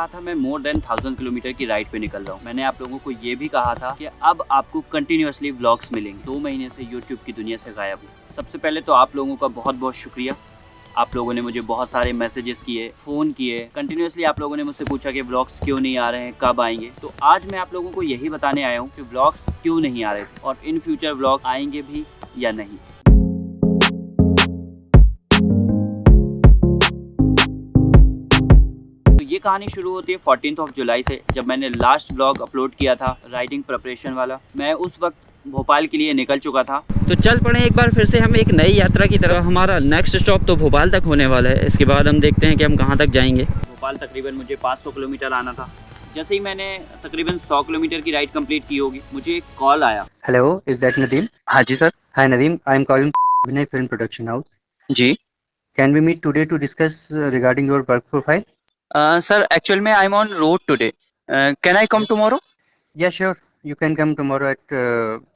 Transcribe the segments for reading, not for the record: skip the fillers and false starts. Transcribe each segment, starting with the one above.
कहा था मैं मोर देन 1000 किलोमीटर की राइड पे निकल रहा हूँ। मैंने आप लोगों को ये भी कहा था कि अब आपको कंटिन्यूअसली व्लॉग्स मिलेंगे। 2 महीने से यूट्यूब की दुनिया से गायब हूँ। सबसे पहले तो आप लोगों का बहुत बहुत शुक्रिया। आप लोगों ने मुझे बहुत सारे मैसेजेस किए, फ़ोन किए, कंटिन्यूअसली आप लोगों ने मुझसे पूछा कि व्लॉग्स क्यों नहीं आ रहे हैं, कब आएंगे। तो आज मैं आप लोगों को यही बताने आया हूँ कि व्लॉग्स क्यों नहीं आ रहे थे और इन फ्यूचर व्लॉग आएंगे भी या नहीं। तो ये कहानी शुरू होती है 14 जुलाई से, जब मैंने लास्ट व्लॉग अपलोड किया था राइडिंग प्रिपरेशन वाला। मैं उस वक्त भोपाल के लिए निकल चुका था। तो चल पड़े एक बार फिर से हम एक नई यात्रा की तरफ। हमारा नेक्स्ट स्टॉप तो भोपाल तक होने वाला है। इसके बाद हम देखते हैं कि हम कहाँ तक जाएंगे। भोपाल तकरीबन मुझे 500 किलोमीटर आना था। जैसे ही मैंने तकरीबन 100 किलोमीटर की राइड कंप्लीट की होगी, मुझे एक कॉल आया। Hello, is that Nadeem? हाँ जी sir. Hi Nadeem, I am calling Vinay film production house. जी can we meet today to discuss regarding your work profile? Sir, actual में I am on road today. Can I come tomorrow? या sure, you can come tomorrow at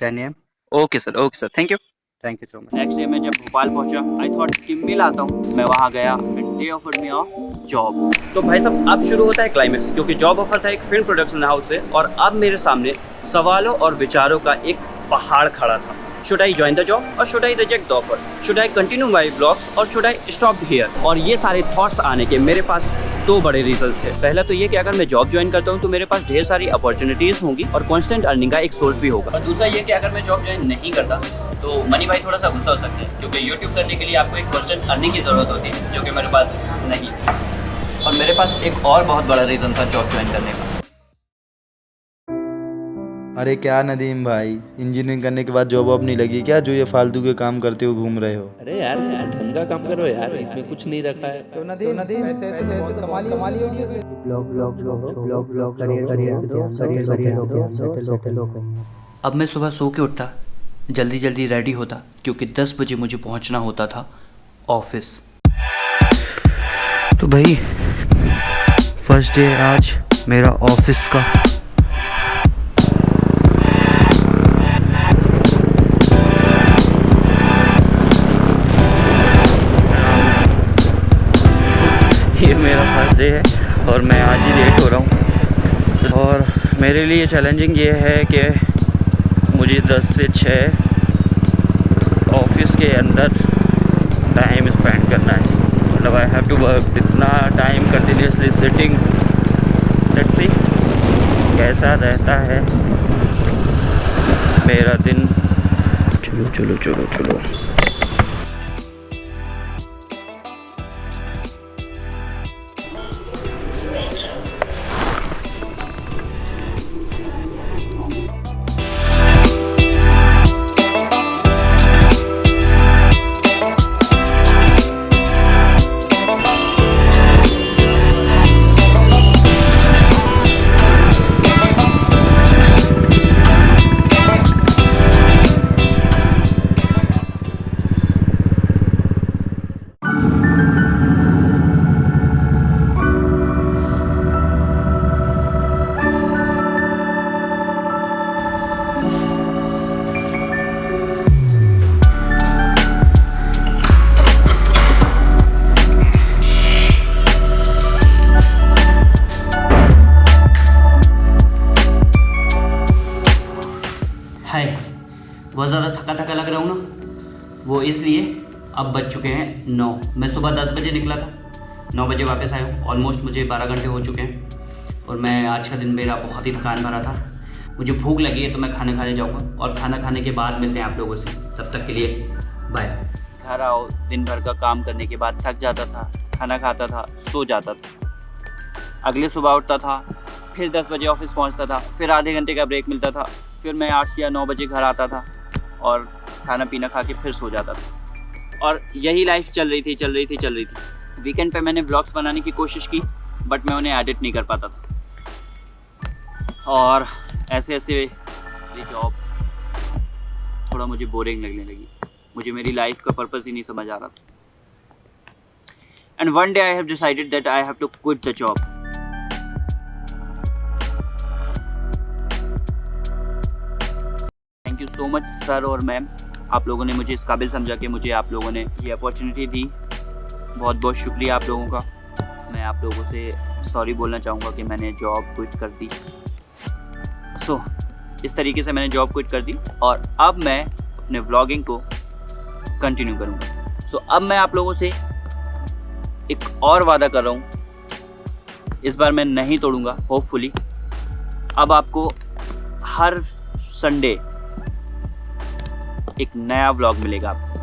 10 AM। Okay sir, thank you. Thank you so much. Next day मैं जब भोपाल पहुंचा, I thought कि मिल आता हूँ। मैं वहाँ गया and they offered me a job. तो भाई साहब अब शुरू होता है क्लाइमेक्स, क्योंकि जॉब ऑफर था एक फिल्म प्रोडक्शन हाउस से और अब मेरे सामने सवालों और विचारों का एक पहाड़ खड़ा था। Should I join the job और should I reject the offer? Should I continue my blogs और शुड आई स्टॉप हियर? और ये सारे थॉट्स आने के मेरे पास 2 बड़े रीजंस थे। पहला तो ये कि अगर मैं जॉब ज्वाइन करता हूँ तो मेरे पास ढेर सारी अपॉर्चुनिटीज होंगी और कांस्टेंट अर्निंग का एक सोर्स भी होगा। और दूसरा ये कि अगर मैं जॉब ज्वाइन नहीं करता तो मनी भाई थोड़ा सा गुस्सा हो सकते हैं, क्योंकि यूट्यूब करने के लिए आपको एक कांस्टेंट अर्निंग की ज़रूरत होती है, जो कि मेरे पास नहीं। और मेरे पास एक और बहुत बड़ा रीज़न था जॉब ज्वाइन करने का। अरे क्या नदीम भाई, इंजीनियरिंग करने के बाद जॉब वॉब नहीं लगी क्या, जो ये फालतू के काम करते हो घूम रहे हो? अरे यार ढंग का काम करो यार, इसमें कुछ नहीं रखा है। तो नदीम ऐसे तो कमाली होगी उसे। अब मैं सुबह सो के उठता, जल्दी जल्दी रेडी होता, क्योंकि 10 बजे मुझे पहुंचना होता था ऑफिस। तो भाई फर्स्ट डे आज मेरा ऑफिस का। ये मेरा फर्स्ट डे है और मैं आज ही लेट हो रहा हूँ। और मेरे लिए चैलेंजिंग ये है कि मुझे 10 से 6 ऑफिस के अंदर टाइम स्पेंड करना है। मतलब आई हैव टू वर्क इतना time continuously sitting. Let's see कैसा रहता है मेरा दिन। चलो चलो चलो चलो। हाय, बहुत ज़्यादा थका थका लग रहा हूँ ना, वो इसलिए। अब बज चुके हैं 9। मैं सुबह 10 बजे निकला था, 9 बजे वापस आया हूँ। ऑलमोस्ट मुझे 12 घंटे हो चुके हैं और मैं आज का दिन मेरा बहुत ही थकान भरा था। मुझे भूख लगी है तो मैं खाना खाने जाऊँगा और खाना खाने के बाद मिलते हैं आप लोगों से। तब तक के लिए बाय। घर आओ, दिन भर का काम करने के बाद थक जाता था, खाना खाता था, सो जाता था। अगले सुबह उठता था, फिर 10 बजे ऑफिस पहुँचता था, फिर आधे घंटे का ब्रेक मिलता था, फिर मैं 8 या 9 बजे घर आता था और खाना पीना खा के फिर सो जाता था। और यही लाइफ चल रही थी। वीकेंड पे मैंने व्लॉग्स बनाने की कोशिश की, बट मैं उन्हें एडिट नहीं कर पाता था। और ऐसे ऐसे ये जॉब थोड़ा मुझे बोरिंग लगने लगी। मुझे मेरी लाइफ का पर्पस ही नहीं समझ आ रहा था। And one day I have decided that I have to quit the job. Thank you so much sir और मैम, आप लोगों ने मुझे इस काबिल समझा कि मुझे आप लोगों ने ये अपॉर्चुनिटी दी। बहुत बहुत शुक्रिया आप लोगों का। मैं आप लोगों से सॉरी बोलना चाहूँगा कि मैंने जॉब क्विट कर दी। सो इस तरीके से मैंने जॉब क्विट कर दी और अब मैं अपने व्लॉगिंग को कंटिन्यू करूँगा। सो अब मैं आप लोगों से एक और वादा कर रहा हूँ, इस बार मैं नहीं तोड़ूंगा होपफुली। अब आपको हर संडे एक नया व्लॉग मिलेगा आपको।